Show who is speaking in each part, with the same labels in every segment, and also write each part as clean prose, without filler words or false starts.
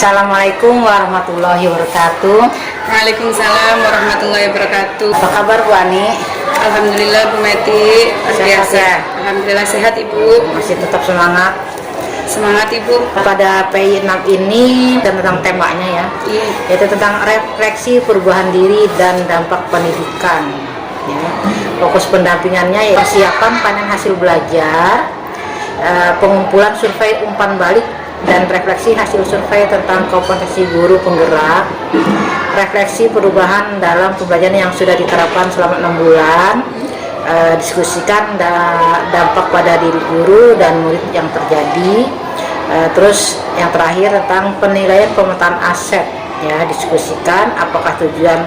Speaker 1: Assalamualaikum warahmatullahi wabarakatuh.
Speaker 2: Waalaikumsalam warahmatullahi wabarakatuh.
Speaker 1: Apa kabar Bu Ani?
Speaker 2: Alhamdulillah Bu Meti,
Speaker 1: Sehat ya?
Speaker 2: Alhamdulillah sehat Ibu.
Speaker 1: Masih tetap semangat?
Speaker 2: Semangat Ibu.
Speaker 1: Pada PI 6 ini dan tentang temanya ya,
Speaker 2: Iya.
Speaker 1: yaitu tentang refleksi perubahan diri dan dampak pendidikan. Ya. Fokus pendampingannya yaitu persiapan panen hasil belajar, pengumpulan survei umpan balik dan refleksi hasil survei tentang kompetensi guru penggerak, refleksi perubahan dalam pembelajaran yang sudah diterapkan selama 6 bulan, diskusikan dampak pada diri guru dan murid yang terjadi, terus yang terakhir tentang penilaian pemetaan aset, ya, diskusikan apakah tujuan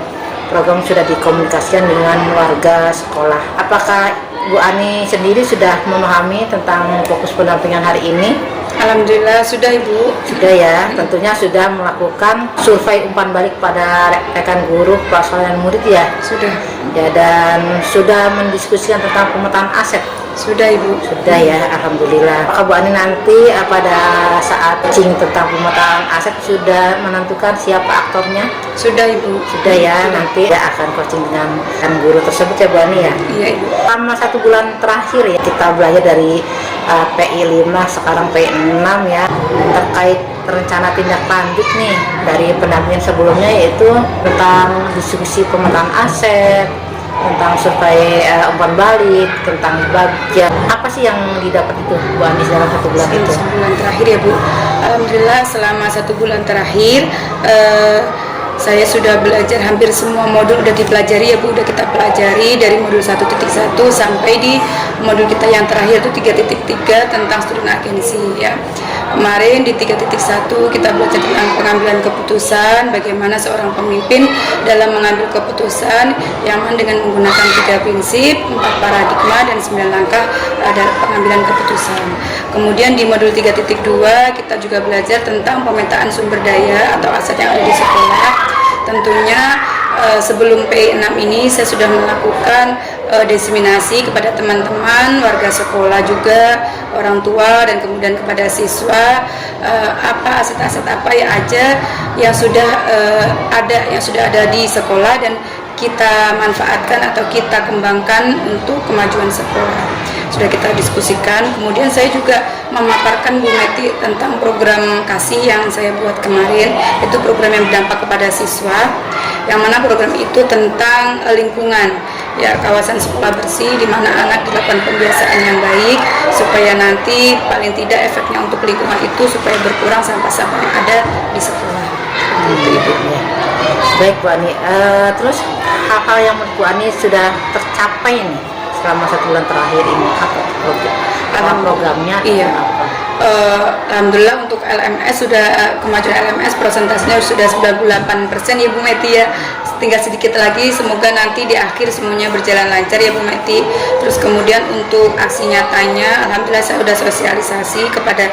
Speaker 1: program sudah dikomunikasikan dengan warga sekolah. Apakah Bu Ani sendiri sudah memahami tentang fokus pendampingan hari ini?
Speaker 2: Alhamdulillah sudah Ibu.
Speaker 1: Sudah ya, tentunya sudah melakukan survei umpan balik pada rekan guru, pelaksana dan murid ya.
Speaker 2: Sudah.
Speaker 1: Ya, dan sudah mendiskusikan tentang pemetaan aset.
Speaker 2: Sudah Ibu.
Speaker 1: Sudah ya, alhamdulillah. Apakah Bu Ani nanti pada saat cing tentang pemetaan aset sudah menentukan siapa aktornya?
Speaker 2: Sudah Ibu.
Speaker 1: Sudah ya, nanti akan coaching dengan rekan guru tersebut ya Bu Ani ya.
Speaker 2: Iya Ibu.
Speaker 1: Selama 1 bulan terakhir ya kita belajar dari PI 5 sekarang PI 6 ya, terkait rencana tindak lanjut nih dari pendampingan sebelumnya, yaitu tentang diskusi pemetaan aset, tentang survei umpan balik, tentang budget. Apa sih yang didapat itu Bu Anies dalam 1 bulan itu?
Speaker 2: 1 bulan terakhir ya Bu. Alhamdulillah selama 1 bulan terakhir saya sudah belajar hampir semua modul udah dipelajari ya Bu, udah kita pelajari dari modul 1.1 sampai di modul kita yang terakhir itu 3.3 tentang student agency ya. Kemarin di 3.1 kita belajar tentang pengambilan keputusan, bagaimana seorang pemimpin dalam mengambil keputusan yang dengan menggunakan 3 prinsip, 4 paradigma dan 9 langkah dalam pengambilan keputusan. Kemudian di modul 3.2 kita juga belajar tentang pemetaan sumber daya atau aset yang ada di sekolah. Tentunya sebelum PI 6 ini saya sudah melakukan diseminasi kepada teman-teman, warga sekolah juga, orang tua dan kemudian kepada siswa, apa aset-aset apa ya aja yang sudah ada di sekolah dan kita manfaatkan atau kita kembangkan untuk kemajuan sekolah. Sudah kita diskusikan. Kemudian saya juga memaparkan Bu Meti tentang program kasih yang saya buat kemarin. Itu program yang berdampak kepada siswa, yang mana program itu tentang lingkungan ya, kawasan sekolah bersih di mana anak dilakukan pembiasaan yang baik supaya nanti paling tidak efeknya untuk lingkungan itu supaya berkurang sampah-sampah yang ada di sekolah. Itu Ibu.
Speaker 1: Baik Bu Ani, terus hal-hal yang menurut Bu Ani sudah tercapai nih selama 1 bulan terakhir ini, apa programnya?
Speaker 2: Iya. Alhamdulillah untuk LMS sudah kemajuan LMS prosentasenya sudah 98% ya Bu Meti ya. Tinggal sedikit lagi, semoga nanti di akhir semuanya berjalan lancar ya Bu Meti. Terus kemudian untuk aksi nyatanya, alhamdulillah saya sudah sosialisasi kepada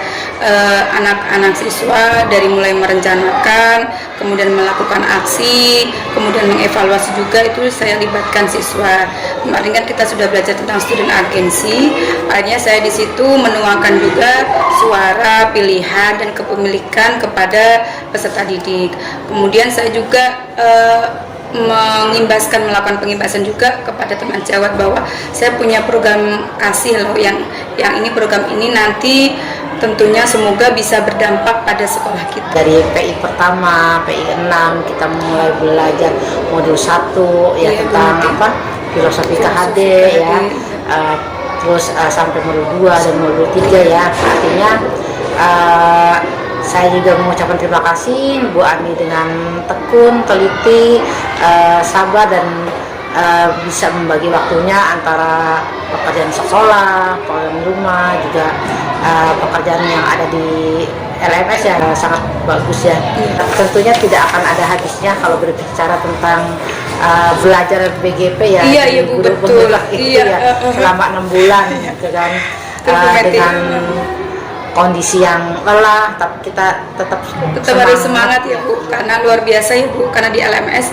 Speaker 2: anak-anak siswa dari mulai merencanakan, kemudian melakukan aksi, kemudian mengevaluasi juga, itu saya libatkan siswa. Kemarin kan kita sudah belajar tentang student agency, akhirnya saya di situ menuangkan juga suara, pilihan dan kepemilikan kepada peserta didik. Kemudian saya juga melakukan pengimbasan juga kepada teman sejawat bahwa saya punya program kasih loh, yang ini program ini nanti tentunya semoga bisa berdampak pada sekolah kita.
Speaker 1: Dari PI pertama, PI 6 kita mulai belajar modul 1 ya, tentang apa? Filosofi KHD ya. Terus sampai modul 2 dan modul 3 ya. Artinya saya juga mengucapkan terima kasih Bu Ani dengan tekun, teliti, sabar dan bisa membagi waktunya antara pekerjaan sekolah, pekerjaan rumah, juga pekerjaan yang ada di LMS ya, sangat bagus ya. Tentunya tidak akan ada habisnya kalau berbicara tentang belajar BGP ya.
Speaker 2: Iya Bu, betul.
Speaker 1: Itu ya selama 6 bulan gitu kan, dengan kondisi yang lelah, tapi kita tetap
Speaker 2: harus semangat ya Bu, karena luar biasa ya Bu, karena di LMS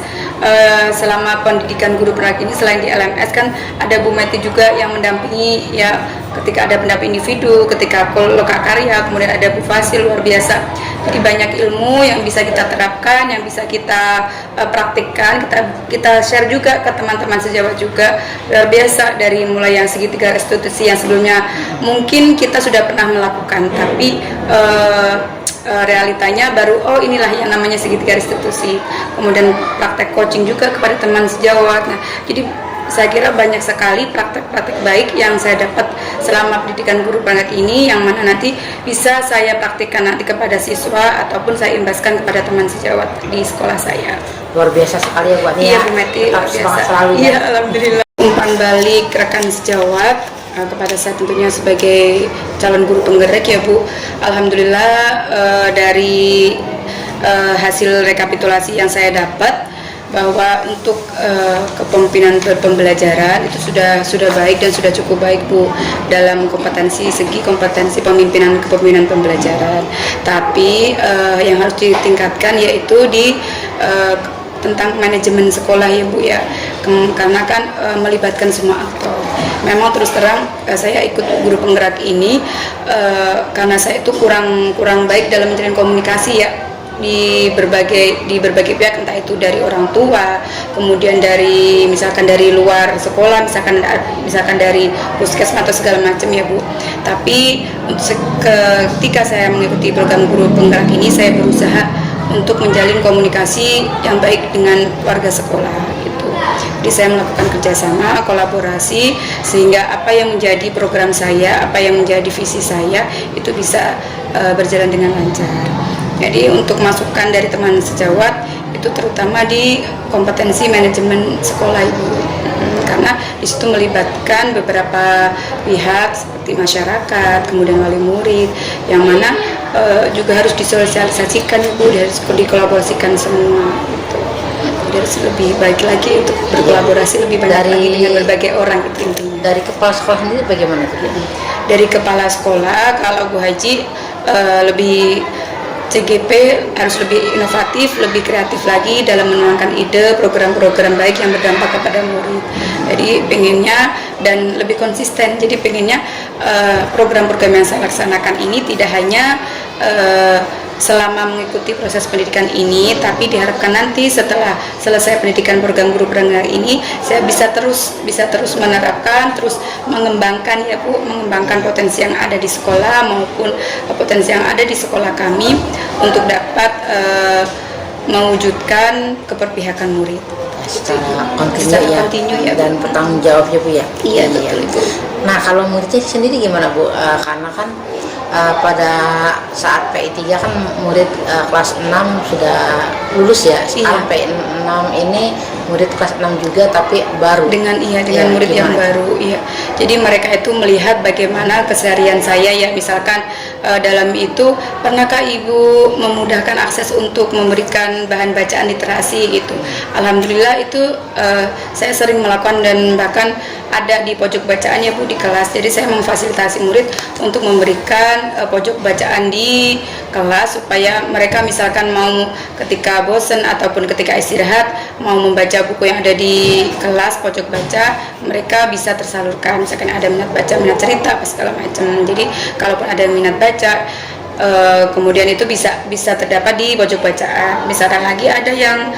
Speaker 2: selama pendidikan guru penernak ini, selain di LMS kan ada Bu Meti juga yang mendampingi ya, ketika ada pendamping individu, ketika loka karya, kemudian ada Bu Fasil, luar biasa. Jadi banyak ilmu yang bisa kita terapkan, yang bisa kita praktikkan, kita share juga ke teman-teman sejawat juga, luar biasa. Dari mulai yang segitiga restitusi yang sebelumnya mungkin kita sudah pernah melakukan, tapi realitanya baru inilah yang namanya segitiga restitusi. Kemudian praktek coaching juga kepada teman sejawat. Nah, jadi saya kira banyak sekali praktek-praktek baik yang saya dapat selama pendidikan guru penernak ini, yang mana nanti bisa saya praktikkan nanti kepada siswa ataupun saya imbaskan kepada teman sejawat di sekolah saya.
Speaker 1: Luar biasa sekali ya Bu Ani.
Speaker 2: Iya Bu Meti, luar biasa.
Speaker 1: Selalu, ya.
Speaker 2: Iya, alhamdulillah. Umpan balik rekan sejawat kepada saya tentunya sebagai calon guru penggerak ya Bu. Alhamdulillah dari hasil rekapitulasi yang saya dapat, bahwa untuk kepemimpinan pembelajaran itu sudah baik dan sudah cukup baik Bu, dalam segi kompetensi kepemimpinan pembelajaran. Tapi yang harus ditingkatkan yaitu di tentang manajemen sekolah ya Bu ya, karena kan melibatkan semua aktor. Memang terus terang saya ikut guru penggerak ini karena saya itu kurang baik dalam menjalin komunikasi ya, di berbagai pihak, entah itu dari orang tua, kemudian dari misalkan dari luar sekolah, misalkan dari puskesmas atau segala macam ya Bu. Tapi ketika saya mengikuti program guru penggerak ini, saya berusaha untuk menjalin komunikasi yang baik dengan warga sekolah gitu. Jadi saya melakukan kerjasama, kolaborasi, sehingga apa yang menjadi program saya, apa yang menjadi visi saya itu bisa berjalan dengan lancar. Jadi untuk masukan dari teman sejawat itu terutama di kompetensi manajemen sekolah Ibu, karena di situ melibatkan beberapa pihak seperti masyarakat, kemudian wali murid, yang mana juga harus disosialisasikan Ibu, harus dikolaborasikan semua. Gitu. Jadi harus lebih baik lagi untuk berkolaborasi lebih banyak lagi dengan berbagai orang itu intinya.
Speaker 1: Dari kepala sekolah sendiri bagaimana itu?
Speaker 2: Dari kepala sekolah, kalau Bu Haji lebih CGP harus lebih inovatif, lebih kreatif lagi dalam menuangkan ide program-program baik yang berdampak kepada murid. Jadi pengennya dan lebih konsisten. Jadi pengennya program-program yang saya laksanakan ini tidak hanya selama mengikuti proses pendidikan ini, tapi diharapkan nanti setelah selesai pendidikan program guru penggerak ini, saya bisa terus menerapkan, terus mengembangkan ya Bu, mengembangkan potensi yang ada di sekolah maupun potensi yang ada di sekolah kami untuk dapat mewujudkan keberpihakan murid.
Speaker 1: Secara kontinu ya, dan bertanggung jawab ya Bu ya.
Speaker 2: Iya betul Ibu.
Speaker 1: Nah kalau muridnya sendiri gimana Bu? Karena kan pada saat PI 3 kan murid kelas 6 sudah lulus ya. Sekarang PI 6 ini murid kelas 6 juga tapi baru. Dengan
Speaker 2: murid yang baru. Iya. Jadi mereka itu melihat bagaimana keseharian saya ya, misalkan dalam itu pernahkah Ibu memudahkan akses untuk memberikan bahan bacaan literasi gitu. Alhamdulillah itu saya sering melakukan dan bahkan ada di pojok bacaannya Bu di kelas. Jadi saya memfasilitasi murid untuk memberikan pojok bacaan di kelas supaya mereka misalkan mau ketika bosen ataupun ketika istirahat mau membaca buku yang ada di kelas pojok baca, mereka bisa tersalurkan. Misalkan ada minat baca, minat cerita, segala macam. Jadi kalaupun ada minat baca, kemudian itu bisa terdapat di pojok bacaan. Misalkan lagi ada yang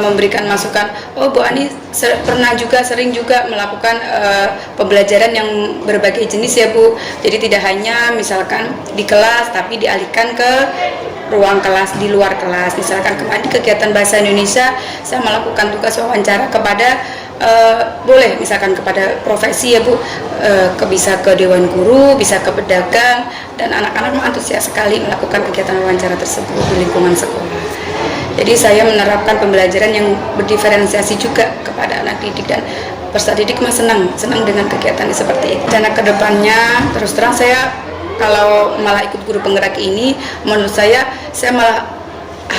Speaker 2: memberikan masukan, oh Bu Ani sering juga melakukan pembelajaran yang berbagai jenis ya Bu. Jadi tidak hanya misalkan di kelas, tapi dialihkan ke ruang kelas, di luar kelas. Misalkan kemarin di kegiatan bahasa Indonesia saya melakukan tugas wawancara kepada boleh misalkan kepada profesi ya Bu, bisa ke dewan guru, bisa ke pedagang, dan anak-anak antusias sekali melakukan kegiatan wawancara tersebut di lingkungan sekolah. Jadi saya menerapkan pembelajaran yang berdiferensiasi juga kepada anak didik, dan peserta didik senang dengan kegiatan seperti itu. Dan kedepannya terus terang saya kalau malah ikut guru penggerak ini, menurut saya malah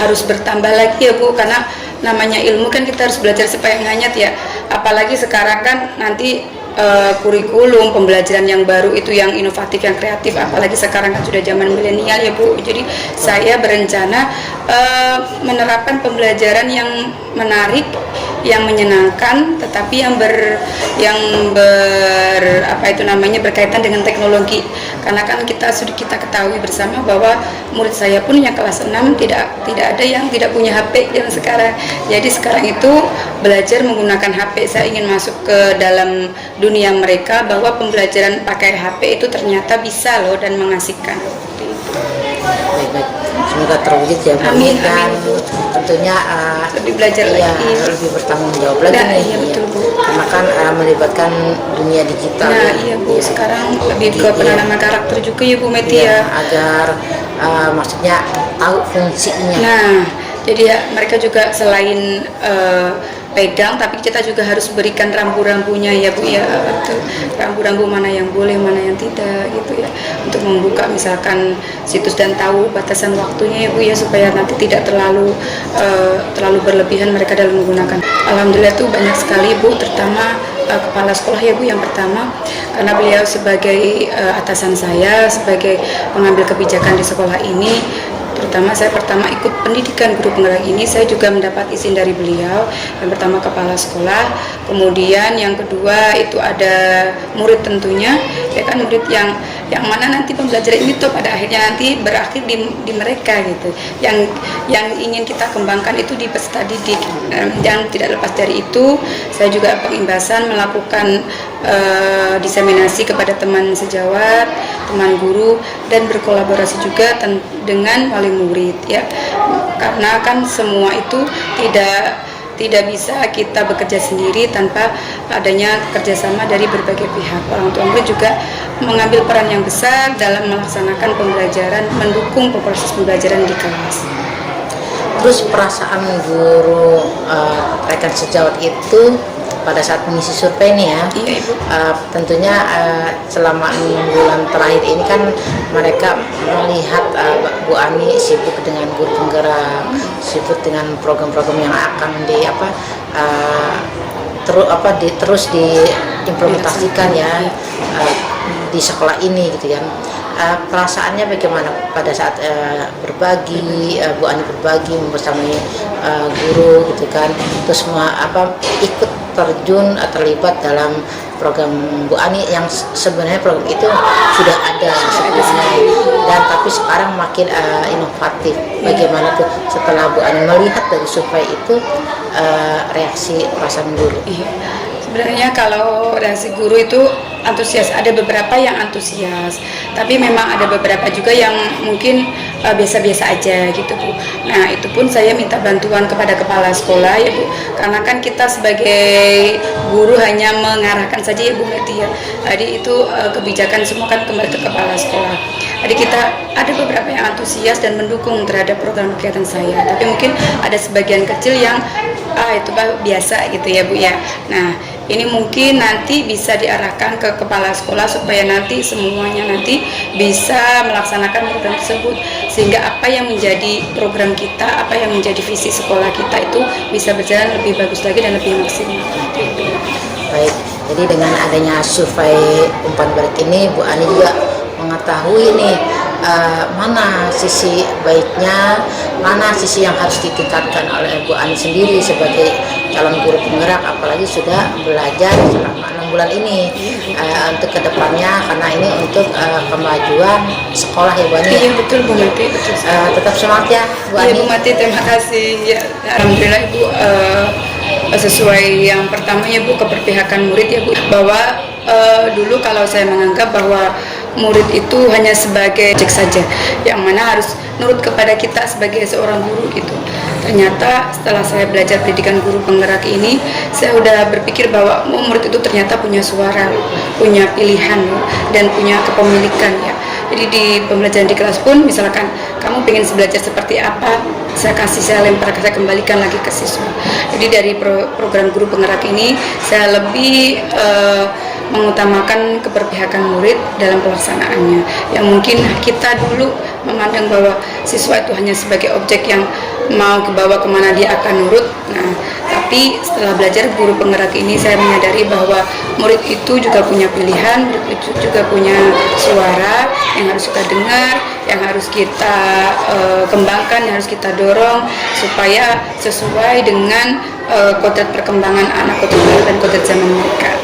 Speaker 2: harus bertambah lagi ya Bu, karena namanya ilmu kan kita harus belajar supaya hanyut ya. Apalagi sekarang kan nanti kurikulum pembelajaran yang baru itu yang inovatif, yang kreatif, apalagi sekarang kan sudah zaman milenial ya Bu. Jadi saya berencana menerapkan pembelajaran yang menarik, yang menyenangkan, tetapi yang berkaitan dengan teknologi. Karena kan kita ketahui bersama bahwa murid saya pun yang kelas 6 tidak ada yang tidak punya HP yang sekarang. Jadi sekarang itu belajar menggunakan HP. Saya ingin masuk ke dalam dunia mereka bahwa pembelajaran pakai HP itu ternyata bisa loh dan mengasihkan.
Speaker 1: Baik-baik, semoga terwujud ya Bu.
Speaker 2: Amin,
Speaker 1: Dan
Speaker 2: amin, Bu.
Speaker 1: tentunya
Speaker 2: Lebih belajar
Speaker 1: ya,
Speaker 2: lagi.
Speaker 1: lebih bertanggung jawab lagi
Speaker 2: Nah,
Speaker 1: nih.
Speaker 2: iya, betul, Bu.
Speaker 1: Karena kan melibatkan dunia digital.
Speaker 2: Nah iya Bu, sekarang lebih ke penanaman karakter juga ya Bu Meti
Speaker 1: Iya,
Speaker 2: ya.
Speaker 1: agar maksudnya tahu fungsinya.
Speaker 2: Nah, jadi ya mereka juga selain pegang, tapi kita juga harus berikan rambu-rambunya ya Bu ya, betul. Rambu-rambu mana yang boleh, mana yang tidak gitu ya. Untuk membuka misalkan situs dan tahu batasan waktunya ya Bu ya, supaya nanti tidak terlalu berlebihan mereka dalam menggunakan. Alhamdulillah tuh banyak sekali Bu, terutama kepala sekolah ya Bu yang pertama, karena beliau sebagai atasan saya, sebagai pengambil kebijakan di sekolah ini. Terutama saya pertama ikut pendidikan guru penggerak ini, saya juga mendapat izin dari beliau. Yang pertama kepala sekolah, kemudian yang kedua itu ada murid tentunya, ya kan, murid yang mana nanti pembelajaran ini tuh pada akhirnya nanti berakhir di mereka gitu. Yang ingin kita kembangkan itu di peserta didik. Dan tidak lepas dari itu, saya juga pengimbasan melakukan diseminasi kepada teman sejawat, teman guru, dan berkolaborasi juga dengan wali murid ya, karena kan semua itu tidak bisa kita bekerja sendiri tanpa adanya kerjasama dari berbagai pihak. Orang tua murid juga mengambil peran yang besar dalam melaksanakan pembelajaran, mendukung proses pembelajaran di kelas.
Speaker 1: Terus perasaan guru rekan sejawat itu pada saat mengisi survei ini ya,
Speaker 2: Iya Ibu.
Speaker 1: Tentunya selama 6 bulan terakhir ini kan mereka melihat Bu Ani sibuk dengan guru penggerak, sibuk dengan program-program yang akan terus diimplementasikan ya di sekolah ini gitu kan. Perasaannya bagaimana pada saat berbagi, Bu Ani berbagi bersamai guru gitu kan, terus ikut terjun terlibat dalam program Bu Ani yang sebenarnya program itu sudah ada sebelumnya dan tapi sekarang makin inovatif. Bagaimana tuh setelah Bu Ani melihat dari survei itu reaksi perasaan guru?
Speaker 2: Iya. Sebenarnya kalau reaksi guru itu antusias, ada beberapa yang antusias, tapi memang ada beberapa juga yang mungkin biasa-biasa aja gitu Bu. Nah itu pun saya minta bantuan kepada kepala sekolah ya Bu, karena kan kita sebagai guru hanya mengarahkan saja ya Bu Meti ya. Jadi itu kebijakan semua kan kembali ke kepala sekolah. Jadi kita ada beberapa yang antusias dan mendukung terhadap program kegiatan saya, tapi mungkin ada sebagian kecil yang itu biasa gitu ya Bu ya. Nah ini mungkin nanti bisa diarahkan ke kepala sekolah supaya nanti semuanya nanti bisa melaksanakan program tersebut, sehingga apa yang menjadi program kita, apa yang menjadi visi sekolah kita itu bisa berjalan lebih bagus lagi dan lebih maksimal.
Speaker 1: Baik, jadi dengan adanya survei umpan balik ini, Bu Ani juga mengetahui nih mana sisi baiknya, mana sisi yang harus ditingkatkan oleh Bu Ani sendiri sebagai calon guru penggerak, apalagi sudah belajar selama 6 bulan ini untuk kedepannya, karena ini untuk kemajuan sekolah ya Bu Ani.
Speaker 2: Iya betul Bu Mati, betul.
Speaker 1: Tetap semangat ya Bu Ani.
Speaker 2: Iya Bu Mati, terima kasih ya. Alhamdulillah Ibu, sesuai yang pertama ya Bu, keberpihakan murid ya Bu, bahwa dulu kalau saya menganggap bahwa murid itu hanya sebagai objek saja yang mana harus nurut kepada kita sebagai seorang guru gitu. Ternyata setelah saya belajar pendidikan guru penggerak ini, saya udah berpikir bahwa murid itu ternyata punya suara, punya pilihan dan punya kepemilikan ya. Jadi di pembelajaran di kelas pun misalkan kamu pengen belajar seperti apa, saya lempar, saya kembalikan lagi ke siswa. Jadi dari program guru penggerak ini saya lebih mengutamakan keberpihakan murid dalam pelaksanaannya. Yang mungkin kita dulu memandang bahwa siswa itu hanya sebagai objek yang mau ke bawah kemana dia akan nurut. Nah, tapi Tapi setelah belajar guru penggerak ini, saya menyadari bahwa murid itu juga punya pilihan, murid itu juga punya suara yang harus kita dengar, yang harus kita kembangkan, yang harus kita dorong supaya sesuai dengan kodrat perkembangan anak, kodrat baru dan kodrat zaman mereka.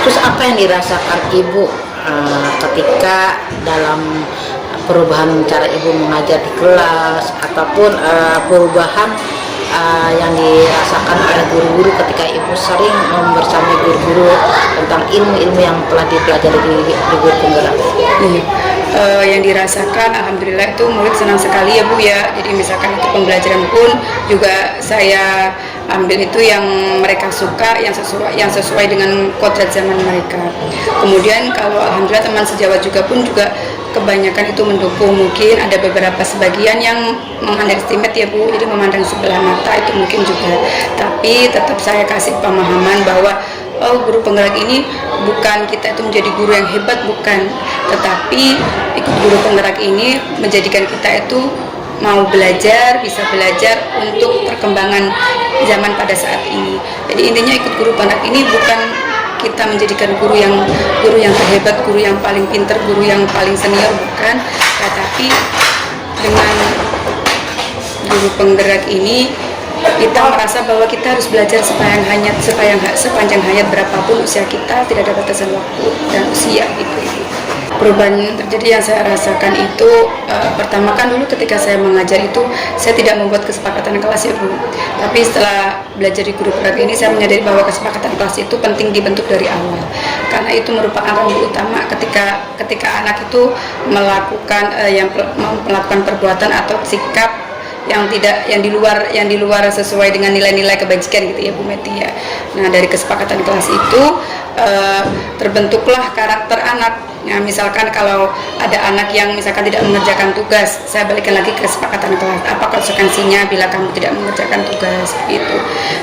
Speaker 1: Terus apa yang dirasakan Ibu ketika dalam perubahan cara Ibu mengajar di kelas ataupun perubahan yang dirasakan oleh guru-guru ketika Ibu sering membersamai guru-guru tentang ilmu-ilmu yang telah dipelajari di guru penggerak?
Speaker 2: Yang dirasakan alhamdulillah itu murid senang sekali ya Bu ya. Jadi misalkan itu pembelajaran pun juga saya ambil itu yang mereka suka, yang sesuai dengan kodrat zaman mereka. Kemudian kalau alhamdulillah teman sejawat juga pun juga kebanyakan itu mendukung. Mungkin ada beberapa sebagian yang mengunderestimate ya Bu, jadi memandang sebelah mata itu mungkin juga. Tapi tetap saya kasih pemahaman bahwa guru penggerak ini bukan kita itu menjadi guru yang hebat, bukan, tetapi ikut guru penggerak ini menjadikan kita itu mau belajar, bisa belajar untuk perkembangan zaman pada saat ini. Jadi intinya ikut guru penggerak ini bukan kita menjadikan guru yang terhebat, guru yang paling pinter, guru yang paling senior, bukan, tetapi dengan guru penggerak ini kita merasa bahwa kita harus belajar sepanjang hayat berapapun usia kita, tidak ada batasan waktu dan usia itu. Perubahan yang terjadi yang saya rasakan itu pertama kan dulu ketika saya mengajar itu saya tidak membuat kesepakatan kelas ya Bu. Tapi setelah belajar di guru penggerak ini saya menyadari bahwa kesepakatan kelas itu penting dibentuk dari awal. Karena itu merupakan rambu utama ketika anak itu melakukan perbuatan atau sikap yang di luar sesuai dengan nilai-nilai kebajikan gitu ya Bu Meti ya. Nah, dari kesepakatan kelas itu terbentuklah karakter anak. Nah, misalkan kalau ada anak yang misalkan tidak mengerjakan tugas, saya balikan lagi ke kesepakatan kelas. Apa konsekuensinya bila kamu tidak mengerjakan tugas gitu.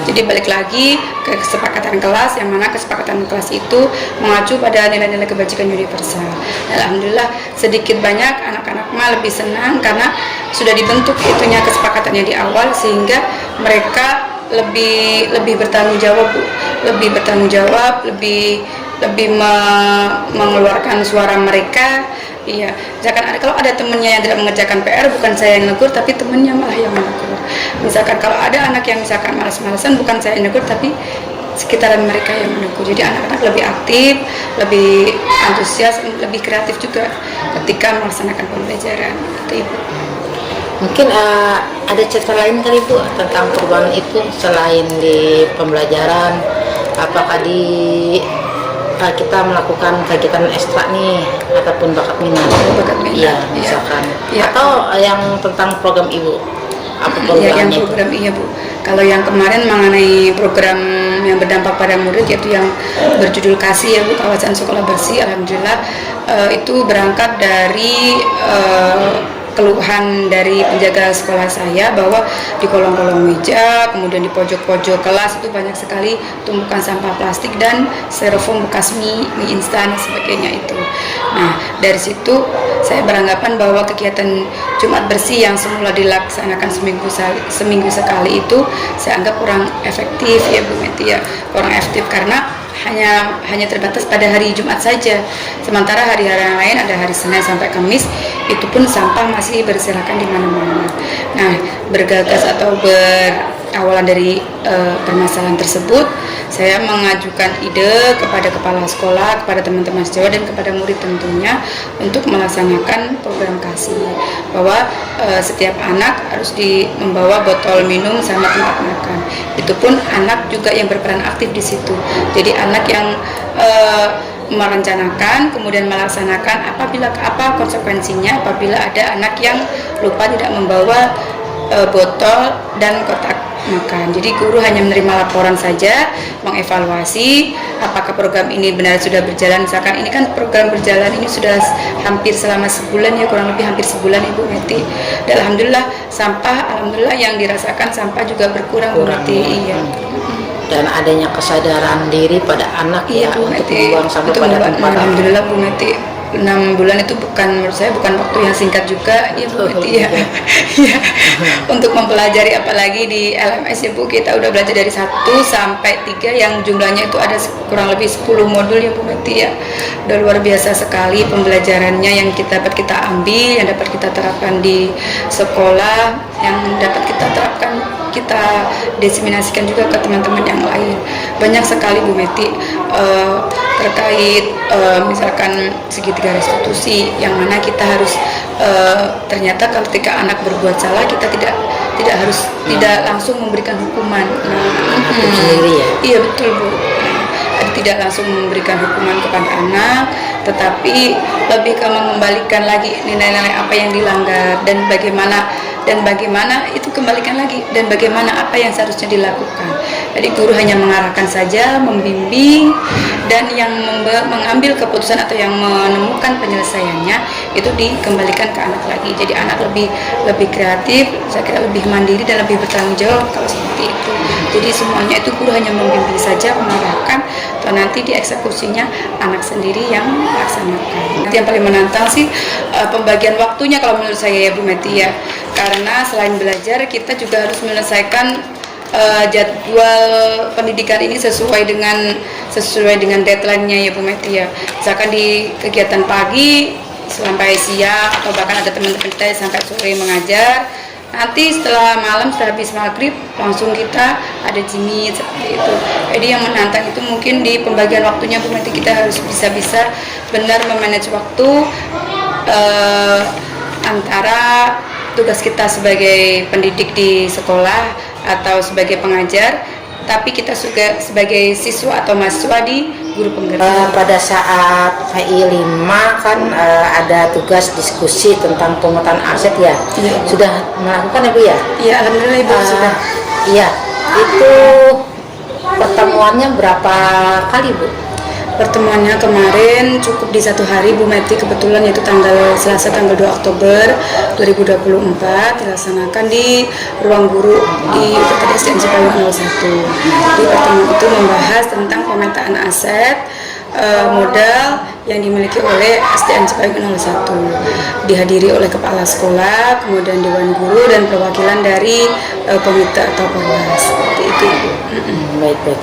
Speaker 2: Jadi balik lagi ke kesepakatan kelas, yang mana kesepakatan kelas itu mengacu pada nilai-nilai kebajikan universal. Alhamdulillah sedikit banyak anak-anak mah lebih senang karena sudah dibentuk itunya kesepakatannya di awal, sehingga mereka lebih bertanggung jawab Bu. Lebih bertanggung jawab, lebih mengeluarkan suara mereka. Iya, misalkan kalau ada temennya yang tidak mengerjakan PR, bukan saya yang negur, tapi temennya malah yang menegur. Misalkan kalau ada anak yang misalkan malas-malasan, bukan saya yang negur, tapi sekitaran mereka yang menegur. Jadi anak-anak lebih aktif, lebih antusias, lebih kreatif juga ketika melaksanakan pembelajaran. Itu Ibu.
Speaker 1: Mungkin ada cerita lain kali Bu tentang perubahan itu selain di pembelajaran, apakah kita melakukan kegiatan ekstra nih ataupun bakat minat? Iya, misalkan. Ya. Atau yang tentang program Ibu? Apa
Speaker 2: Iya, yang program iya Bu. Kalau yang kemarin mengenai program yang berdampak pada murid, yaitu yang berjudul Kasih ya Bu, kawasan sekolah bersih, alhamdulillah itu berangkat dari keluhan dari penjaga sekolah saya bahwa di kolong-kolong meja, kemudian di pojok-pojok kelas itu banyak sekali tumpukan sampah plastik dan styrofoam bekas mie instan dan sebagainya itu. Nah, dari situ saya beranggapan bahwa kegiatan Jumat bersih yang semula dilaksanakan seminggu sekali itu saya anggap kurang efektif ya Bu Meti ya, kurang efektif karena hanya terbatas pada hari Jumat saja. Sementara hari-hari yang lain ada hari Senin sampai Kamis, itu pun sampah masih berserakan di mana-mana. Nah, bergagas atau berawalan dari permasalahan tersebut, saya mengajukan ide kepada kepala sekolah, kepada teman-teman sejawat dan kepada murid tentunya untuk melaksanakan program Kasih, bahwa setiap anak harus membawa botol minum sama tempat makan. Itu pun anak juga yang berperan aktif di situ. Jadi anak yang merencanakan kemudian melaksanakan apa konsekuensinya apabila ada anak yang lupa tidak membawa botol dan kotak makan. Jadi guru hanya menerima laporan saja, mengevaluasi apakah program ini benar sudah berjalan. Misalkan ini kan program berjalan ini sudah hampir selama sebulan ya, kurang lebih hampir sebulan Ibu Meti. Dan alhamdulillah yang dirasakan sampah juga berkurang Bu Meti. Iya.
Speaker 1: Dan adanya kesadaran diri pada anak
Speaker 2: iya,
Speaker 1: ya
Speaker 2: Bu
Speaker 1: untuk
Speaker 2: Meti,
Speaker 1: membuang sampah pada tempat.
Speaker 2: Alhamdulillah Bu Meti. 6 bulan itu menurut saya bukan waktu yang singkat juga ya Bu Meti ya. Ya. Untuk mempelajari, apalagi di LMS ya Bu, kita udah belajar dari 1 sampai 3 yang jumlahnya itu ada kurang lebih 10 modul ya Bu Meti ya. Udah luar biasa sekali pembelajarannya yang dapat kita ambil, yang dapat kita terapkan di sekolah, yang dapat kita terapkan, kita diseminasikan juga ke teman-teman yang lain. Banyak sekali Bu Meti terkait misalkan segitiga restitusi, yang mana kita harus ternyata ketika anak berbuat salah kita tidak harus tidak langsung memberikan hukuman.
Speaker 1: Hukum sendiri ya?
Speaker 2: Iya betul Bu. Tidak langsung memberikan hukuman kepada anak, tetapi lebih ke mengembalikan lagi nilai-nilai apa yang dilanggar dan bagaimana itu kembalikan lagi, dan bagaimana apa yang seharusnya dilakukan. Jadi guru hanya mengarahkan saja, membimbing, dan yang mengambil keputusan atau yang menemukan penyelesaiannya itu dikembalikan ke anak lagi. Jadi anak lebih kreatif, saya kira lebih mandiri dan lebih bertanggung jawab kalau seperti itu. Jadi semuanya itu guru hanya membimbing saja, mengarahkan, atau nanti dieksekusinya anak sendiri yang melaksanakan. Yang paling menantang sih pembagian waktunya kalau menurut saya ya Bu Meti ya, karena selain belajar kita juga harus menyelesaikan jadwal pendidikan ini sesuai dengan deadline-nya ya Bu Meti ya. Misalkan di kegiatan pagi sampai siang, atau bahkan ada teman-teman kita sampai sore mengajar. Nanti setelah malam, setelah habis maghrib, langsung kita ada jimit seperti itu. Jadi yang menantang itu mungkin di pembagian waktunya Bu Meti, kita harus bisa benar memanage waktu antara tugas kita sebagai pendidik di sekolah atau sebagai pengajar, tapi kita juga sebagai siswa atau mahasiswa di guru penggerak.
Speaker 1: Pada saat PI 5 kan ada tugas diskusi tentang pemetaan aset ya.
Speaker 2: Iya.
Speaker 1: Sudah melakukan ya Bu ya?
Speaker 2: Iya, alhamdulillah Ibu sudah.
Speaker 1: Iya, itu pertemuannya berapa kali Bu?
Speaker 2: Pertemuannya kemarin cukup di 1 hari Bu Meti, kebetulan yaitu Selasa tanggal 2 Oktober 2024 dilaksanakan di ruang guru di UPTD SDN Cipayung 01. Di pertemuan itu membahas tentang pemetaan aset modal yang dimiliki oleh SDN Cipayung 01. Dihadiri oleh kepala sekolah, kemudian dewan guru, dan perwakilan dari komite atau perwas. Seperti itu.
Speaker 1: Baik.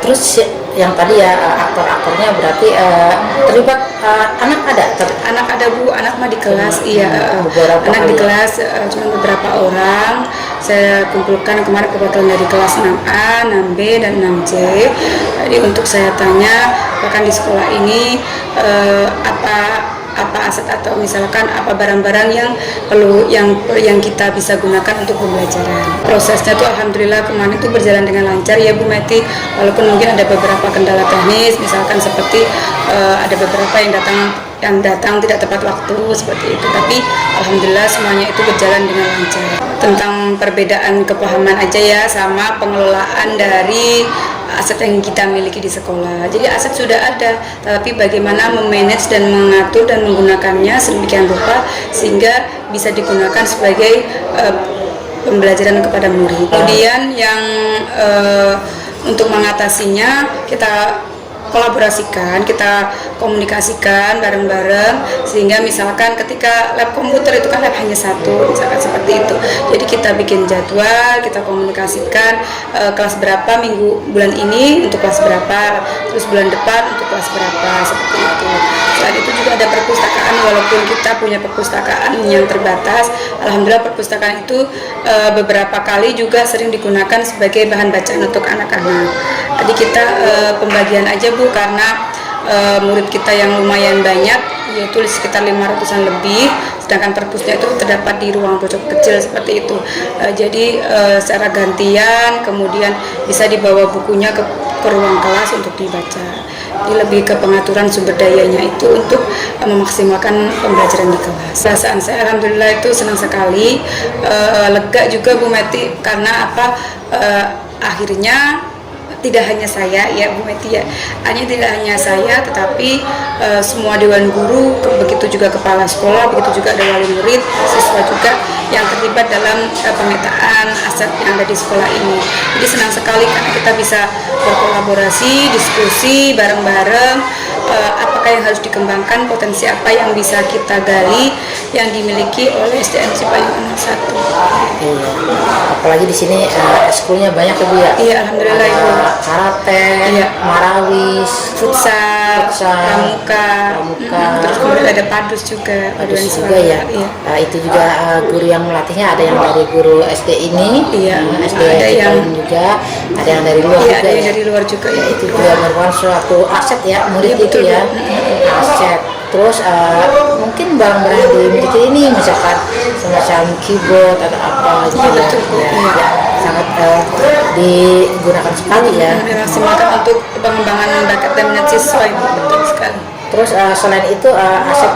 Speaker 1: Terus yang tadi ya aktor-aktornya berarti terlibat anak ada
Speaker 2: Bu, anak mah di kelas. Iya,
Speaker 1: beberapa
Speaker 2: anak di
Speaker 1: kali.
Speaker 2: kelas cuma beberapa orang. Saya kumpulkan kemarin perwakilan dari kelas 6A, 6B, dan 6C. Jadi untuk saya tanya, bahkan di sekolah ini apa aset atau misalkan apa barang-barang yang kita bisa gunakan untuk pembelajaran. Prosesnya tuh alhamdulillah kemarin itu berjalan dengan lancar ya Bu Meti, walaupun mungkin ada beberapa kendala teknis, misalkan seperti ada beberapa yang datang tidak tepat waktu seperti itu, tapi alhamdulillah semuanya itu berjalan dengan lancar. Tentang perbedaan kepahaman aja ya, sama pengelolaan dari aset yang kita miliki di sekolah. Jadi aset sudah ada, tapi bagaimana memanage dan mengatur dan menggunakannya sedemikian rupa sehingga bisa digunakan sebagai pembelajaran kepada murid. Kemudian yang untuk mengatasinya kita kolaborasikan, kita komunikasikan bareng-bareng, sehingga misalkan ketika lab komputer itu kan lab hanya 1, misalkan seperti itu. Jadi kita bikin jadwal, kita komunikasikan kelas berapa bulan ini untuk kelas berapa, terus bulan depan untuk kelas berapa, seperti itu. Selain itu juga ada perpustakaan, walaupun kita punya perpustakaan yang terbatas, alhamdulillah perpustakaan itu beberapa kali juga sering digunakan sebagai bahan bacaan untuk anak-anak. Jadi kita pembagian aja Bu, karena murid kita yang lumayan banyak, yaitu sekitar 500-an lebih, sedangkan perpusnya itu terdapat di ruang pojok kecil seperti itu. Jadi secara gantian, kemudian bisa dibawa bukunya ke ruang kelas untuk dibaca. Jadi lebih ke pengaturan sumber dayanya itu untuk memaksimalkan pembelajaran di kelas. Perasaan saya alhamdulillah itu senang sekali, lega juga Bu Meti, karena akhirnya tidak hanya saya ya Bu Meti ya, hanya tidak hanya saya, tetapi semua dewan guru, begitu juga kepala sekolah, begitu juga ada wali murid, siswa juga yang terlibat dalam pemetaan aset yang ada di sekolah ini. Jadi senang sekali karena kita bisa berkolaborasi, diskusi bareng-bareng, apakah yang harus dikembangkan, potensi apa yang bisa kita gali yang dimiliki oleh SDN Cipayung 1.
Speaker 1: Iya. Apalagi di sini ekskulnya banyak ya Bu ya.
Speaker 2: Iya, alhamdulillah Ibu.
Speaker 1: Karate,
Speaker 2: Iya.
Speaker 1: marawis,
Speaker 2: Futsal, pramuka, terus kemudian ada padus juga, paduan
Speaker 1: juga
Speaker 2: suara.
Speaker 1: ya.
Speaker 2: Iya.
Speaker 1: Itu juga guru yang melatihnya ada yang dari guru SD ini,
Speaker 2: Iya.
Speaker 1: SD
Speaker 2: Ada yang
Speaker 1: Cipayung juga, ada yang dari luar
Speaker 2: Iya,
Speaker 1: juga
Speaker 2: ada yang
Speaker 1: ya.
Speaker 2: dari luar juga
Speaker 1: Ya,
Speaker 2: ya.
Speaker 1: itu juga merupakan suatu aset ya, murid
Speaker 2: Iya,
Speaker 1: itu
Speaker 2: betul,
Speaker 1: ya,
Speaker 2: Bu.
Speaker 1: aset. Terus mungkin barang-barang yang dimiliki ini misalkan semacam keyboard atau apa gitu
Speaker 2: Iya,
Speaker 1: ya,
Speaker 2: betul, Bu.
Speaker 1: ya,
Speaker 2: Iya.
Speaker 1: ya, sangat digunakan sekali ya.
Speaker 2: Dimaksimalkan untuk pengembangan bakat dan minat siswa Ibu, betul sekali.
Speaker 1: Terus selain itu aset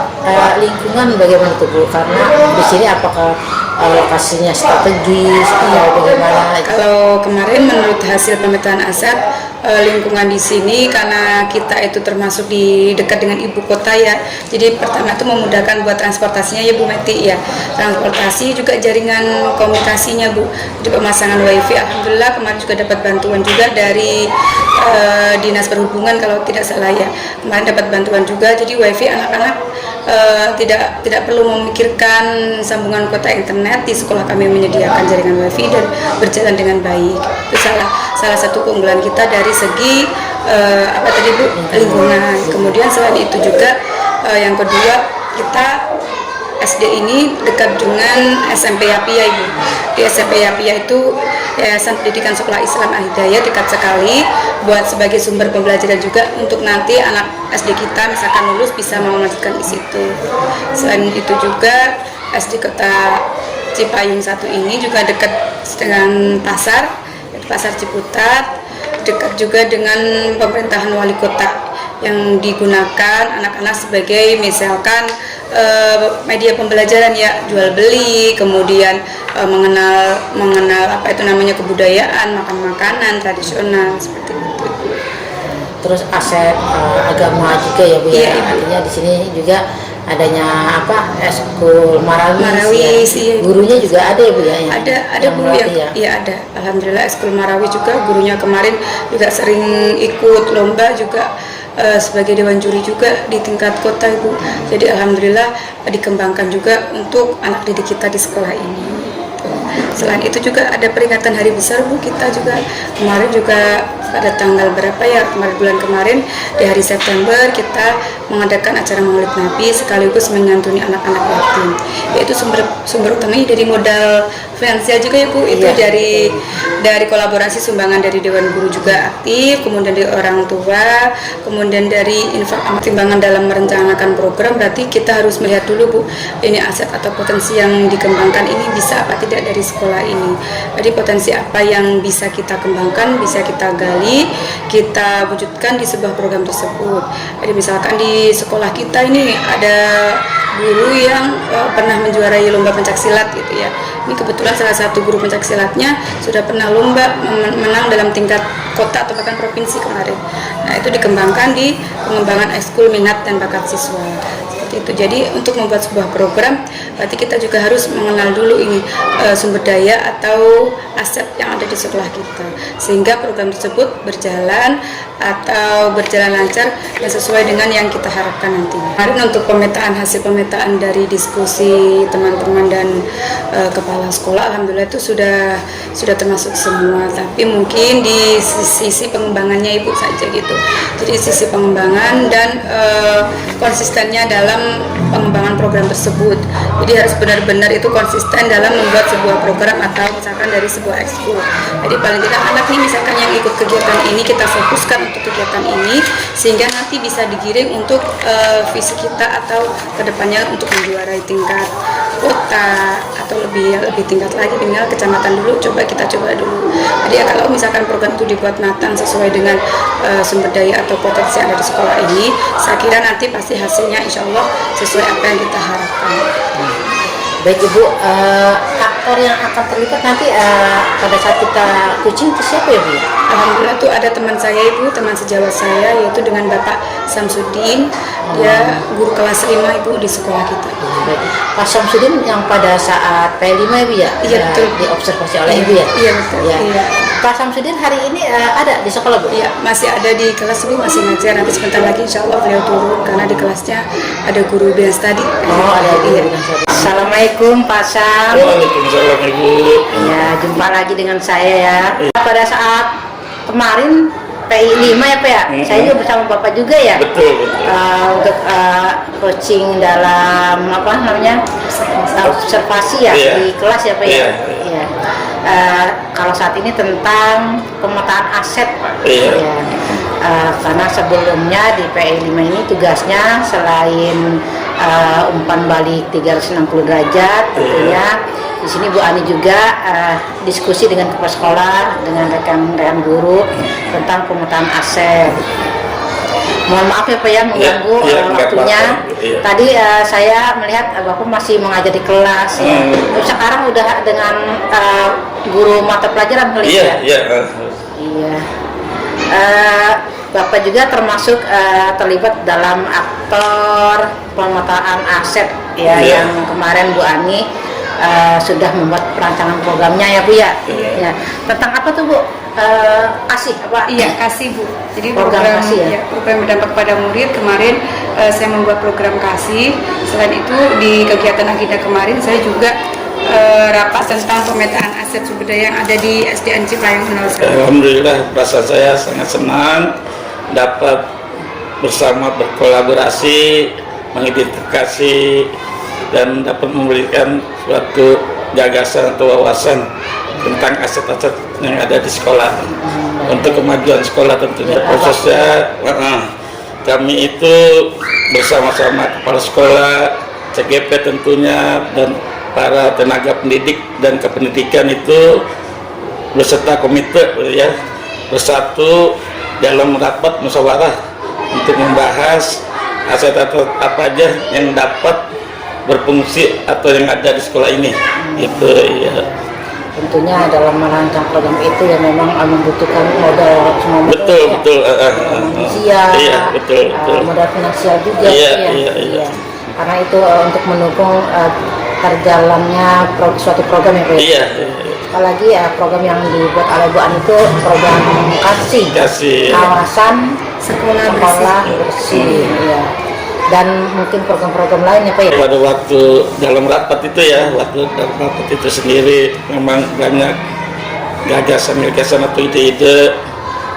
Speaker 1: lingkungan bagaimana tuh Bu? Karena di sini apakah lokasinya strategis atau bagaimana?
Speaker 2: Kalau kemarin menurut hasil pemetaan aset lingkungan di sini karena kita itu termasuk di dekat dengan ibu kota ya. Jadi pertama itu memudahkan buat transportasinya ya Bu Meti ya. Transportasi juga jaringan komunikasinya Bu. Di pemasangan wifi alhamdulillah kemarin juga dapat bantuan juga dari Dinas Perhubungan kalau tidak salah ya. Kemarin dapat bantuan juga jadi wifi anak-anak tidak perlu memikirkan sambungan kuota internet. Di sekolah kami menyediakan jaringan wifi dan berjalan dengan baik. Itu salah satu keunggulan kita dari segi apa tadi Bu, lingkungan. Kemudian selain itu juga yang kedua kita SD ini dekat dengan SMP Yapia Ibu. Di SMP Yapia itu Yayasan Pendidikan Sekolah Islam Al-Hidayah, dekat sekali buat sebagai sumber pembelajaran juga untuk nanti anak SD kita misalkan lulus bisa melanjutkan di situ. Selain itu juga SD Kota Cipayung 1 ini juga dekat dengan pasar Ciputat, dekat juga dengan pemerintahan wali kota yang digunakan anak-anak sebagai misalkan media pembelajaran ya, jual beli, kemudian mengenal apa itu namanya kebudayaan, makan makanan tradisional seperti itu.
Speaker 1: Terus aset agama juga ya Bu ya.
Speaker 2: Iya, Ibu.
Speaker 1: Artinya di sini juga adanya apa eskul
Speaker 2: Marawis,
Speaker 1: ya.
Speaker 2: iya.
Speaker 1: Gurunya juga ada ya Bu ya.
Speaker 2: Ada Bu yang
Speaker 1: melatih ya.
Speaker 2: iya ada. Alhamdulillah eskul Marawis juga gurunya kemarin juga sering ikut lomba juga sebagai dewan juri juga di tingkat kota Ibu. Jadi alhamdulillah dikembangkan juga untuk anak didik kita di sekolah ini. Selain itu juga ada peringatan hari besar Bu, kita juga kemarin juga pada tanggal berapa ya, bulan kemarin di hari September kita mengadakan acara Maulid Nabi sekaligus menyantuni anak-anak yatim. Yaitu sumber utamanya dari modal finansial juga ya Bu, itu
Speaker 1: Iya.
Speaker 2: dari kolaborasi sumbangan dari Dewan Guru juga aktif, kemudian dari orang tua, kemudian dari timbangan dalam merencanakan program. Berarti kita harus melihat dulu Bu, ini aset atau potensi yang dikembangkan ini bisa apa tidak dari sekolah ini. Jadi potensi apa yang bisa kita kembangkan, bisa kita gali, kita wujudkan di sebuah program tersebut. Jadi misalkan di sekolah kita ini ada guru yang pernah menjuarai lomba pencaksilat gitu ya. Ini kebetulan salah satu guru pencaksilatnya sudah pernah lomba menang dalam tingkat kota atau bahkan provinsi kemarin. Nah itu dikembangkan di pengembangan ekskul minat dan bakat siswa. Seperti itu. Jadi untuk membuat sebuah program, berarti kita juga harus mengenal dulu ini sumber daya atau aset yang ada di sekolah kita, sehingga program tersebut berjalan atau berjalan lancar dan sesuai dengan yang kita harapkan nantinya. Kemarin untuk hasil pemetaan dari diskusi teman-teman dan kepala sekolah, alhamdulillah itu sudah termasuk semua. Tapi mungkin di sisi pengembangannya Ibu saja gitu. Jadi sisi pengembangan dan konsistennya dalam pengembangan program tersebut. Jadi harus benar-benar itu konsisten dalam membuat sebuah program atau misalkan dari sebuah ekskul. Jadi paling tidak anak nih misalkan yang ikut kegiatan ini kita fokuskan untuk kegiatan ini sehingga nanti bisa digiring untuk visi kita atau kedepannya untuk menjuarai tingkat kota atau lebih tingkat lagi tinggal kecamatan dulu, kita coba dulu. Jadi ya kalau misalkan program itu dibuat matang sesuai dengan sumber daya atau potensi yang ada di sekolah ini, saya kira nanti pasti hasilnya insya Allah sesuai apa yang kita harapkan.
Speaker 1: Baik Ibu, apa moderator yang akan terlibat nanti pada saat kita coaching itu siapa ya Bu?
Speaker 2: Alhamdulillah tuh ada teman saya Ibu, teman sejawat saya yaitu dengan Bapak Samsudin. Dia guru kelas 5 Ibu di sekolah kita.
Speaker 1: Baik. Pak Samsudin yang pada saat P5 ya Bu ya?
Speaker 2: Iya, betul.
Speaker 1: Diobservasi oleh Ibu ya?
Speaker 2: Iya betul.
Speaker 1: Ya.
Speaker 2: Iya.
Speaker 1: Pak Samsudin hari ini ada di sekolah Bu?
Speaker 2: Iya, masih ada di kelas Ibu, masih ngajar. Nanti sebentar lagi insya Allah beliau turun karena di kelasnya ada guru bias tadi.
Speaker 1: Oh, ada di
Speaker 2: Iya.
Speaker 1: Assalamualaikum Pak Sam.
Speaker 3: Waalaikumsalam Ibu.
Speaker 1: Ya, jumpa lagi dengan saya ya. Pada saat kemarin PI 5 ya Pak ya? Saya juga bersama Bapak juga ya?
Speaker 3: Betul.
Speaker 1: Untuk coaching dalam apa namanya observasi ya
Speaker 3: Iya.
Speaker 1: di kelas ya Pak ya?
Speaker 3: Iya.
Speaker 1: Iya. Kalau saat ini tentang pemetaan aset
Speaker 3: Iya.
Speaker 1: ya. Karena sebelumnya di PI 5 ini tugasnya selain umpan balik 360 derajat tentunya di sini Bu Ani juga diskusi dengan kepala sekolah dengan rekan-rekan guru tentang pemetaan aset. Mohon maaf ya Pak ya mengganggu
Speaker 3: nggak
Speaker 1: waktunya.
Speaker 3: apa-apa. Iya.
Speaker 1: Tadi saya melihat Bapak masih mengajar di kelas ya. Terus sekarang udah dengan guru mata pelajaran kali
Speaker 3: Iya,
Speaker 1: ya.
Speaker 3: iya.
Speaker 1: Iya. Bapak juga termasuk terlibat dalam aktor pemetaan aset ya
Speaker 3: Iya.
Speaker 1: yang kemarin Bu Ani sudah membuat perancangan programnya ya Bu ya.
Speaker 3: Iya.
Speaker 1: Ya. Tentang apa tuh Bu? Kasih apa?
Speaker 2: Iya, kasih Bu. Jadi
Speaker 1: Program kasih ya?
Speaker 2: program berdampak pada murid kemarin saya membuat program kasih. Selain itu di kegiatan agenda kemarin saya juga rapat tentang pemetaan aset sumber daya yang ada di SDN Cipayung 01.
Speaker 3: Alhamdulillah, perasaan saya sangat senang dapat bersama berkolaborasi, mengidentifikasi dan dapat memberikan suatu gagasan atau wawasan tentang aset-aset yang ada di sekolah untuk kemajuan sekolah tentunya. Prosesnya kami itu bersama-sama kepala sekolah, CGP tentunya, dan para tenaga pendidik dan kependidikan itu beserta komite ya bersatu dalam rapat musyawarah untuk membahas aset apa aja yang dapat berfungsi atau yang ada di sekolah ini. Itu ya.
Speaker 1: Tentunya dalam merancang program itu ya memang membutuhkan modal semua modal
Speaker 3: Betul,
Speaker 1: ya.
Speaker 3: betul.
Speaker 1: Manusia,
Speaker 3: Iya, betul, betul.
Speaker 1: modal finansial juga
Speaker 3: Iya,
Speaker 1: ya.
Speaker 3: iya, iya.
Speaker 1: Karena itu untuk mendukung terjalannya suatu program ya Pak.
Speaker 3: Iya.
Speaker 1: Apalagi ya program yang dibuat oleh Bu Ani itu program kasih kawasan
Speaker 2: Sekolah
Speaker 1: bersih ya. Dan mungkin program-program lain ya Pak ya.
Speaker 3: Pada waktu dalam rapat itu ya, waktu dalam rapat itu sendiri memang banyak gagasan-gagasan atau ide-ide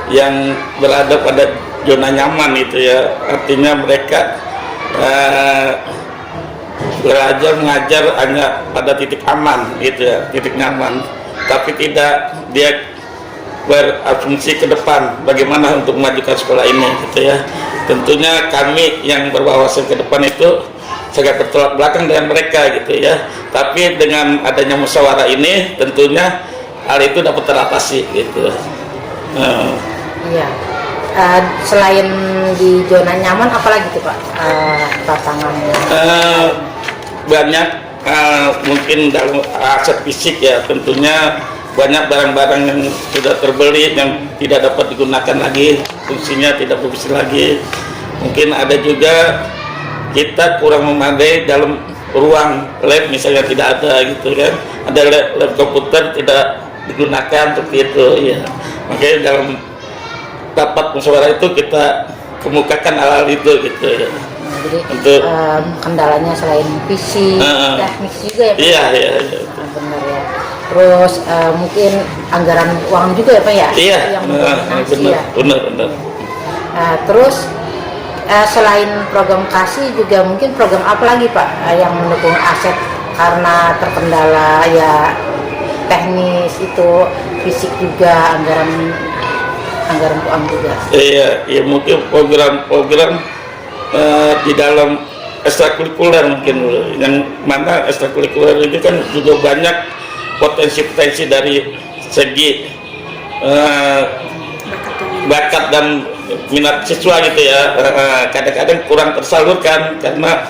Speaker 3: yang berada pada zona nyaman itu ya. Artinya mereka belajar mengajar hanya pada titik aman gitu ya, titik nyaman, tapi tidak dia berasumsi ke depan bagaimana untuk memajukan sekolah ini gitu ya. Tentunya kami yang berwawasan ke depan itu sangat bertolak belakang dengan mereka gitu ya, tapi dengan adanya musyawarah ini tentunya hal itu dapat teratasi gitu.
Speaker 1: Iya. Selain di zona nyaman, apalagi tuh Pak tantangannya?
Speaker 3: Banyak mungkin dalam aset fisik ya, tentunya banyak barang-barang yang sudah terbeli yang tidak dapat digunakan lagi, fungsinya tidak berfungsi lagi. Mungkin ada juga kita kurang memadai dalam ruang lab misalnya, tidak ada gitu kan, ada lab komputer tidak digunakan seperti itu ya. Makanya dalam rapat musyawarah itu kita kemukakan hal-hal itu gitu ya.
Speaker 1: Jadi
Speaker 3: untuk
Speaker 1: kendalanya selain fisik, teknik juga ya Pak?
Speaker 3: Iya, iya, iya.
Speaker 1: Benar ya. Terus mungkin anggaran uang juga ya Pak ya?
Speaker 3: Iya,
Speaker 1: Yang mendominasi ya.
Speaker 3: benar.
Speaker 1: Terus selain program kasih juga mungkin program apa lagi Pak yang mendukung aset karena terkendala ya teknis itu, fisik juga, anggaran uang juga.
Speaker 3: Iya, ya mungkin program di dalam ekstrakurikuler mungkin, yang mana ekstrakurikuler itu kan juga banyak potensi dari segi bakat dan minat siswa gitu ya. Kadang-kadang kurang tersalurkan karena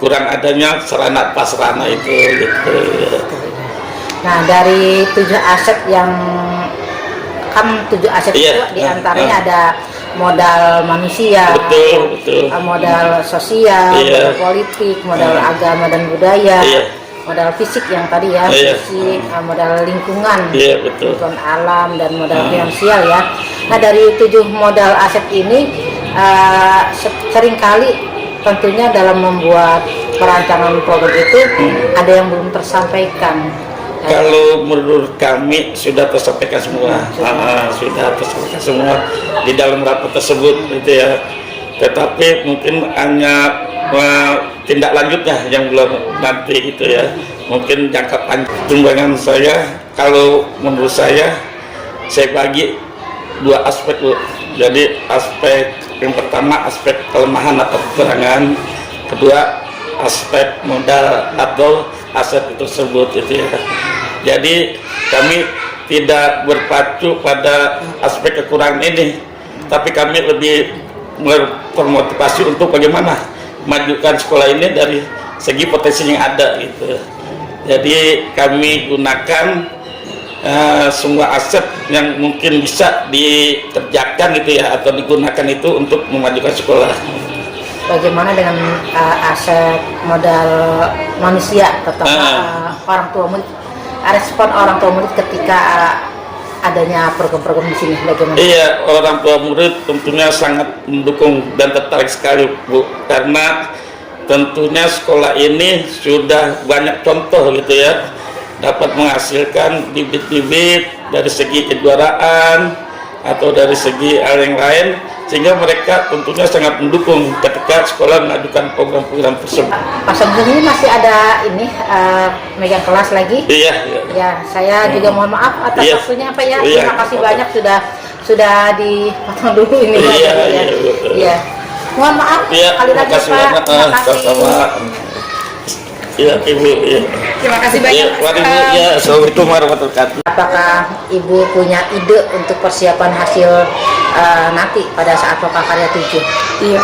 Speaker 3: kurang adanya sarana prasarana itu gitu.
Speaker 1: Nah, dari 7 aset yang kan 7 aset
Speaker 3: Iya,
Speaker 1: itu diantaranya ada modal manusia,
Speaker 3: Betul, betul.
Speaker 1: modal sosial,
Speaker 3: Iya.
Speaker 1: modal politik, modal agama dan budaya,
Speaker 3: Iya.
Speaker 1: modal fisik yang tadi ya,
Speaker 3: Iya.
Speaker 1: fisik, modal lingkungan,
Speaker 3: Iya, betul.
Speaker 1: lingkungan alam dan modal finansial ya. Nah, dari 7 modal aset ini seringkali tentunya dalam membuat perancangan program itu ada yang belum tersampaikan.
Speaker 3: Kalau menurut kami sudah tersampaikan semua, sudah tersampaikan semua di dalam rapat tersebut, gitu ya. Tetapi mungkin hanya tindak lanjutnya yang belum nanti, gitu ya. Mungkin jangka panjang. Pertimbangan saya, kalau menurut saya bagi 2 aspek, Bu. Jadi aspek yang pertama aspek kelemahan atau kekurangan, kedua aspek modal atau aset tersebut, gitu ya. Jadi kami tidak berpacu pada aspek kekurangan ini, tapi kami lebih termotivasi untuk bagaimana majukan sekolah ini dari segi potensi yang ada, gitu. Jadi kami gunakan semua aset yang mungkin bisa dikerjakan, gitu ya, atau digunakan itu untuk memajukan sekolah.
Speaker 1: Bagaimana dengan aset modal manusia, terutama orang tua murid, respon orang tua murid ketika adanya program-program di sini bagaimana?
Speaker 3: Iya, orang tua murid tentunya sangat mendukung dan tertarik sekali, Bu, karena tentunya sekolah ini sudah banyak contoh, gitu ya, dapat menghasilkan bibit-bibit dari segi kejuaraan atau dari segi hal yang lain, sehingga mereka tentunya sangat mendukung ketika sekolah mengajukan program-program tersebut.
Speaker 1: Pak Samsul ini masih ada ini megang kelas lagi?
Speaker 3: Iya.
Speaker 1: Ya, saya juga mohon maaf atas
Speaker 3: Iya.
Speaker 1: waktunya Pak ya.
Speaker 3: Iya.
Speaker 1: Terima kasih banyak sudah dipotong dulu ini Pak.
Speaker 3: Iya,
Speaker 1: Ya.
Speaker 3: iya,
Speaker 1: Iya. Mohon maaf
Speaker 3: Iya,
Speaker 1: sekali lagi Pak. Terima kasih.
Speaker 3: Sama-sama. Iya, Ibu. Iya.
Speaker 2: Terima kasih
Speaker 3: Iya,
Speaker 2: banyak.
Speaker 3: ya, assalamualaikum warahmatullahi wabarakatuh.
Speaker 1: Apakah Ibu punya ide untuk persiapan hasil nanti pada saat Lokakarya 7?
Speaker 2: Iya.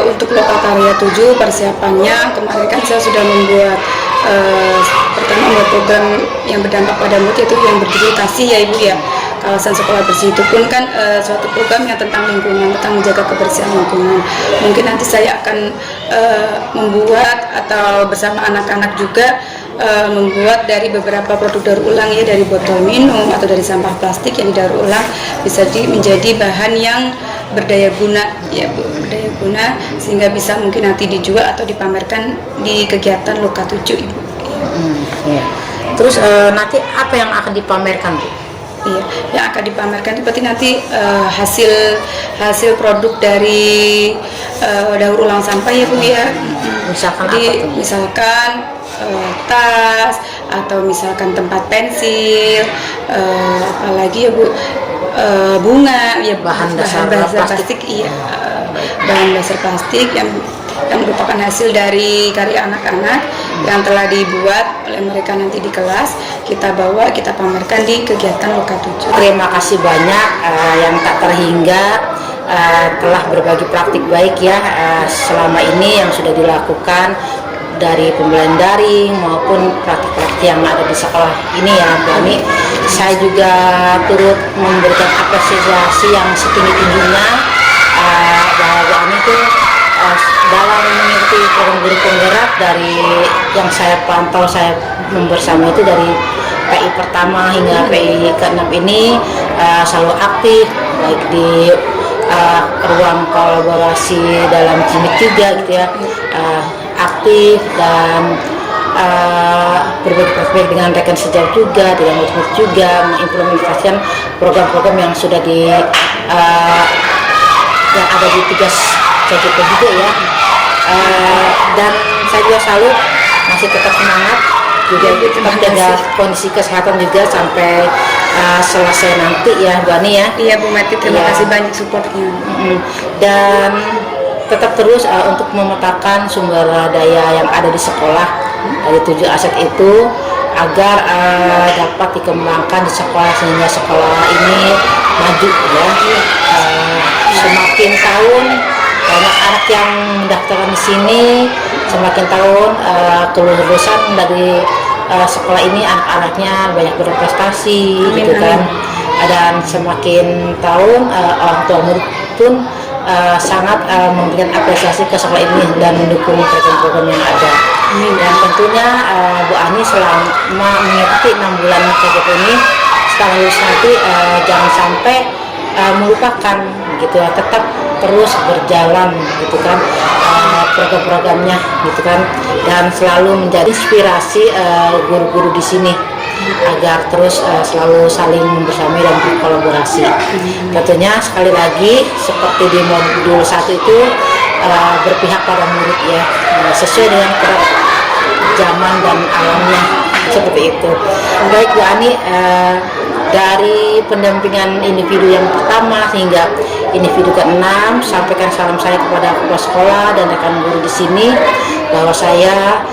Speaker 2: Untuk Lokakarya 7 persiapannya kemarin kan saya sudah membuat pertama membuat program yang berdampak pada murid, yaitu yang berjudul kasih ya Ibu ya. Kawasan sekolah bersih itu pun kan suatu program yang tentang lingkungan, tentang menjaga kebersihan lingkungan. Mungkin nanti saya akan membuat atau bersama anak-anak juga membuat dari beberapa produk daur ulang ya, dari botol minum atau dari sampah plastik yang didaur ulang bisa menjadi bahan yang berdaya guna ya Bu, berdaya guna, sehingga bisa mungkin nanti dijual atau dipamerkan di kegiatan Loka 7 Ibu.
Speaker 1: Iya. Terus nanti apa yang akan dipamerkan Bu?
Speaker 2: Iya, yang akan dipamerkan itu berarti nanti hasil produk dari daur ulang sampah ya Bu ya.
Speaker 1: Misalkan
Speaker 2: Jadi,
Speaker 1: apa tuh?
Speaker 2: misalkan tas atau misalkan tempat pensil, apalagi ya Bu, bunga ya,
Speaker 1: Bahan dasar plastik.
Speaker 2: iya, bahan dasar plastik yang merupakan hasil dari karya anak-anak yang telah dibuat oleh mereka nanti di kelas, kita bawa, kita pamerkan di kegiatan Loka 7.
Speaker 1: Terima kasih banyak yang tak terhingga telah berbagi praktik baik ya selama ini yang sudah dilakukan dari pembelajaran daring maupun praktik-praktik yang ada di sekolah ini ya Bu Ani. Saya juga turut memberikan apresiasi yang setinggi-tingginya bahwa Bu Ani itu dalam mengikuti program guru penggerak dari yang saya pantau, saya bersama itu dari PI pertama hingga PI ke-6 ini selalu aktif baik di ruang kolaborasi dalam CIMIK juga gitu ya, aktif dan berbagi praktik dengan rekan sejauh juga, dengan murid juga mengimplementasikan program-program yang sudah yang ada di tugas CJP juga ya, dan saya juga selalu masih tetap semangat juga tetap jaga kondisi kesehatan juga sampai selesai nanti ya Bu Ani ya.
Speaker 2: Iya Bu Mati, terima
Speaker 1: Iya.
Speaker 2: kasih banyak supportnya.
Speaker 1: Dan tetap terus untuk memetakan sumber daya yang ada di sekolah dari 7 aset itu agar dapat dikembangkan di sekolah sehingga sekolah ini maju ya. Semakin tahun banyak anak yang mendaftarkan di sini, semakin tahun kelulusan dari sekolah ini anak-anaknya banyak berprestasi gitu kan. Dan semakin tahun orang tua murid pun sangat memberikan apresiasi ke sekolah ini dan mendukung program-program yang ada. Dan tentunya Bu Ani selama mengikuti 6 bulan CGP ini, setelah lulus nanti jangan sampai melupakan gitu, tetap terus berjalan gitu kan program-programnya gitu kan, dan selalu menjadi inspirasi guru-guru di sini agar terus selalu saling bersamai dan berkolaborasi. Tentunya sekali lagi seperti di modul 1 itu berpihak pada murid ya, sesuai dengan zaman dan alamnya seperti itu. Baik Bu Ani, dari pendampingan individu yang pertama hingga individu ke-6, sampaikan salam saya kepada kepala sekolah dan rekan guru di sini bahwa saya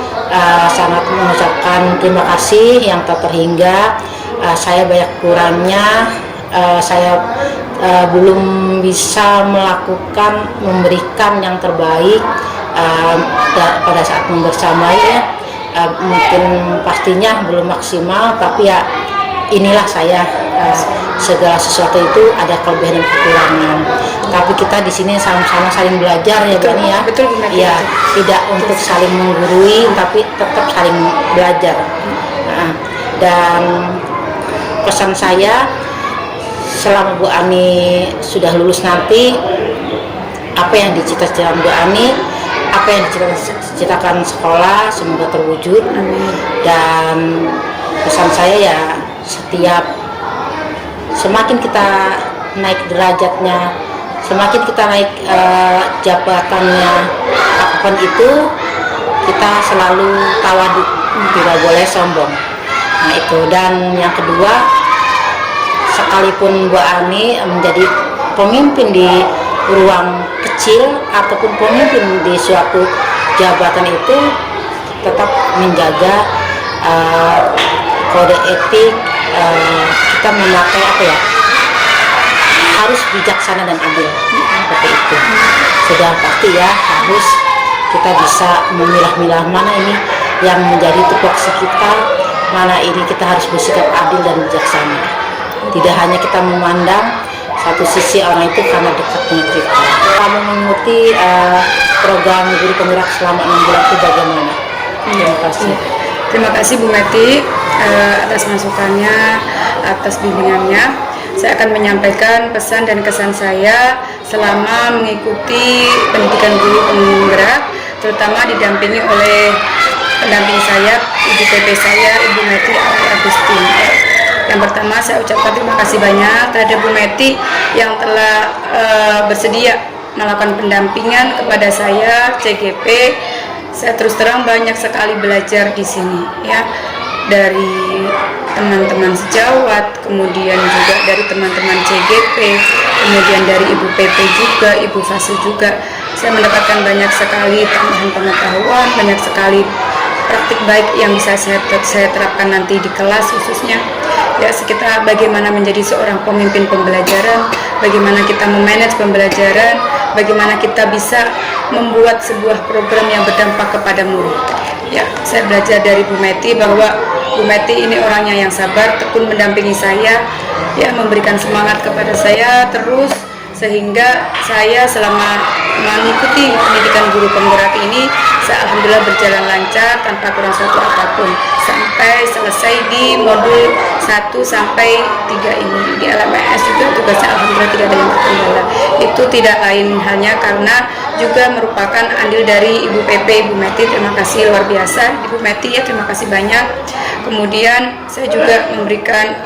Speaker 1: sangat mengucapkan terima kasih yang tak terhingga. Saya banyak kurangnya, saya belum bisa memberikan yang terbaik pada saat membersamai ya. Mungkin pastinya belum maksimal, tapi ya inilah saya, segala sesuatu itu ada kelebihan dan kekurangan. Tapi kita di sini sama-sama saling belajar ya Bu Ani ya.
Speaker 2: Betul, benar.
Speaker 1: Ya, tidak untuk saling menggurui, tapi tetap saling belajar. Dan pesan saya, selama Bu Ani sudah lulus nanti, apa yang dicita-citakan Bu Ani, apa yang dicita-citakan sekolah semoga terwujud. Dan pesan saya ya, semakin kita naik derajatnya, semakin kita naik jabatannya, apapun itu kita selalu tawadu, tidak boleh sombong. Nah itu. Dan yang kedua, sekalipun Bu Ani menjadi pemimpin di ruang kecil ataupun pemimpin di suatu jabatan itu, tetap menjaga kode etik, kita memakai harus bijaksana dan adil seperti itu. Sudah pasti ya, harus kita bisa memilah-milah mana ini yang menjadi tupoksi kita, mana ini kita harus bersikap adil dan bijaksana. Tidak hanya kita memandang satu sisi orang itu karena dekat dengan kita. Kamu mengikuti program guru penggerak selama 6 bulan itu bagaimana? Terima kasih.
Speaker 2: Terima kasih Bu Meti atas masukannya, atas bimbingannya. Saya akan menyampaikan pesan dan kesan saya selama mengikuti pendidikan guru penggerak, terutama didampingi oleh pendamping saya, Ibu PP saya, Ibu Meti Agustin. Yang pertama, saya ucapkan terima kasih banyak terhadap Bu Meti yang telah bersedia melakukan pendampingan kepada saya CGP. Saya terus terang banyak sekali belajar di sini ya, dari teman-teman sejawat, kemudian juga dari teman-teman CGP, kemudian dari Ibu PP juga, Ibu Fasil juga. Saya mendapatkan banyak sekali tambahan pengetahuan, banyak sekali praktik baik yang bisa saya terapkan nanti di kelas khususnya ya, sekitar bagaimana menjadi seorang pemimpin pembelajaran, bagaimana kita memanage pembelajaran, bagaimana kita bisa membuat sebuah program yang berdampak kepada murid. Ya, saya belajar dari Bu Meti bahwa Bu Meti ini orangnya yang sabar, tekun mendampingi saya, ya, memberikan semangat kepada saya terus, sehingga saya selama mengikuti pendidikan guru penggerak ini, saya alhamdulillah berjalan lancar tanpa kurang suatu apapun sampai selesai di modul 1 sampai 3 ini. Di LMS juga tugasnya alhamdulillah tidak ada yang terkendala. Itu tidak lain halnya karena juga merupakan andil dari Ibu PP, Ibu Meti. Terima kasih luar biasa Ibu Meti ya, terima kasih banyak. Kemudian saya juga memberikan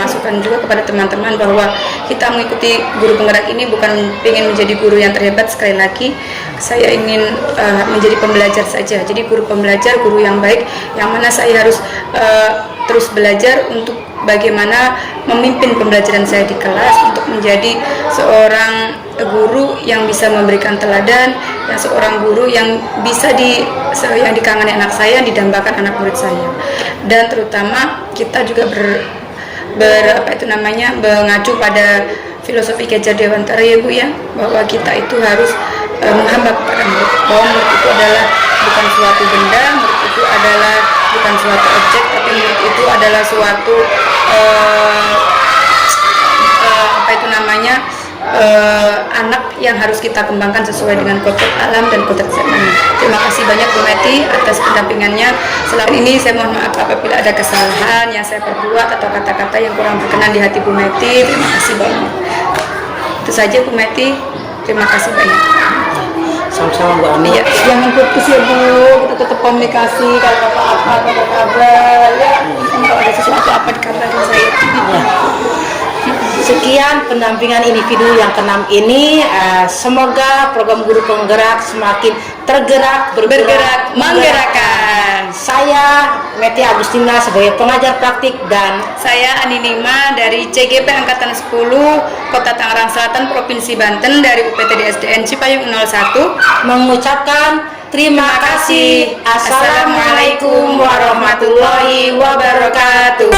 Speaker 2: masukan juga kepada teman-teman bahwa kita mengikuti guru penggerak ini bukan ingin menjadi guru yang terhebat. Sekali lagi saya ingin menjadi pembelajar saja. Jadi guru pembelajar, guru yang baik, yang mana saya harus terus belajar untuk bagaimana memimpin pembelajaran saya di kelas, untuk menjadi seorang guru yang bisa memberikan teladan, yang seorang guru yang bisa yang dikangani anak saya, yang didambakan anak murid saya. Dan terutama kita juga mengacu pada filosofi Ki Hajar Dewantara ya Bu ya, bahwa kita itu harus menghamba kepada murid. Bahwa murid itu adalah bukan suatu benda, murid itu adalah bukan suatu objek, tapi murid itu adalah suatu apa itu namanya, anak yang harus kita kembangkan sesuai dengan kodrat alam dan kodrat zaman. Terima kasih banyak Bu Meti atas pendampingannya. Selama ini saya mohon maaf apabila ada kesalahan yang saya perbuat atau kata-kata yang kurang berkenan di hati Bu Meti. Terima kasih banyak. Itu saja Bu Meti. Terima kasih banyak.
Speaker 1: Sama-sama Bu Ani.
Speaker 2: Ya, jangan putus ya Bu, kita tetap komunikasi. Kalau apa-apa, apa kabar ya. Kalau ada sesuatu apa dikabarin saya.
Speaker 1: Ya. Sekian pendampingan individu yang keenam ini. Semoga program guru penggerak semakin tergerak, bergerak,
Speaker 2: menggerakkan.
Speaker 1: Saya Meti Agustina sebagai pengajar praktik dan
Speaker 2: Saya Ani Nima dari CGP Angkatan 10 Kota Tangerang Selatan Provinsi Banten dari UPTD SDN Cipayung 01
Speaker 1: mengucapkan terima kasih. Assalamualaikum warahmatullahi wabarakatuh.